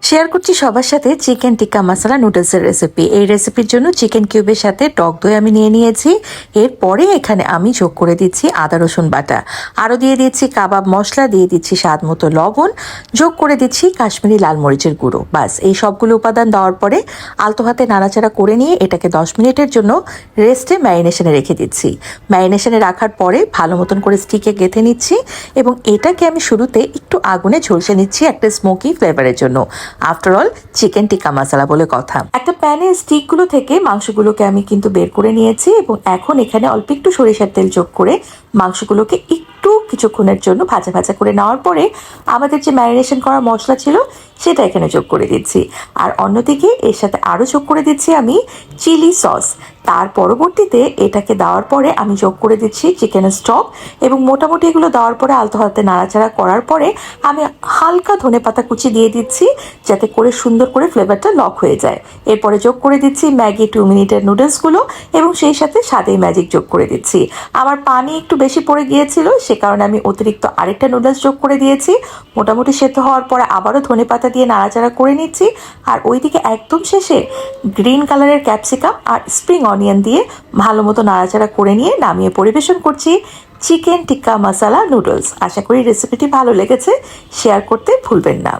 Share করছি সবার সাথে চিকেন টিক্কা মশলা নুডলসের রেসিপি। এই রেসিপির জন্য চিকেন কিউবের সাথে টক দই আমি নিয়ে নিয়েছি। এরপরে এখানে আমি যোগ করে দিচ্ছি আদা রসুন বাটা, আরও দিয়ে দিচ্ছি কাবাব মশলা, দিয়ে দিচ্ছি স্বাদ মতো লবণ, যোগ করে দিচ্ছি কাশ্মীরি লাল মরিচের গুঁড়ো। বাস এই সবগুলো উপাদান দেওয়ার পরে আলতো হাতে নাড়াচাড়া করে নিয়ে এটাকে 10 মিনিটের জন্য রেস্টে ম্যারিনেশনে রেখে দিচ্ছি। ম্যারিনেশনে রাখার পরে ভালো মতন করে স্টিকে গেঁথে নিচ্ছি এবং এটাকে আমি শুরুতে একটু আগুনে ঝলসে নিচ্ছি একটা স্মোকি ফ্লেভারের জন্য। আফটার অল চিকেন টিক্কা মশলা বলে কথা। একটা প্যানে স্টিকগুলো থেকে মাংসগুলোকে আমি কিন্তু বের করে নিয়েছি এবং এখন এখানে অল্প একটু সরিষার তেল যোগ করে মাংসগুলোকে একটু কিছুক্ষণের জন্য ভাজা ভাজা করে নেওয়ার পরে আমাদের যে ম্যারিনেশন করা মশলা ছিল সেটা এখানে যোগ করে দিচ্ছি। আর অন্যদিকে এর সাথে আরও যোগ করে দিচ্ছি আমি চিলি সস। তার পরবর্তীতে এটাকে দেওয়ার পরে আমি যোগ করে দিচ্ছি চিকেনের স্টক এবং মোটামুটি এগুলো দেওয়ার পরে আলতো হাতে নাড়াচাড়া করার পরে আমি হালকা ধনেপাতা কুচি দিয়ে দিচ্ছি যাতে করে সুন্দর করে ফ্লেভারটা লক হয়ে যায়। এরপরে যোগ করে দিচ্ছি ম্যাগি 2 মিনিটের নুডলসগুলো এবং সেই সাথে স্বাদে ম্যাজিক যোগ করে দিচ্ছি। আমার পানি একটু বেশি পড়ে গিয়েছিল, সে কারণে আমি অতিরিক্ত আরেকটা নুডলস যোগ করে দিয়েছি। মোটামুটি সেদ্ধ হওয়ার পরে আবারও ধনেপাতা দিয়ে নাড়াচাড়া করে নিচ্ছি। আর ওইদিকে একদম শেষে গ্রিন কালারের ক্যাপসিকাম আর স্প্রিং অনিয়ন দিয়ে ভালো মতো নাড়াচাড়া করে নিয়ে নামিয়ে পরিবেশন করছি চিকেন টিক্কা মশলা নুডলস। আশা করি রেসিপিটি ভালো লেগেছে, শেয়ার করতে ভুলবেন না।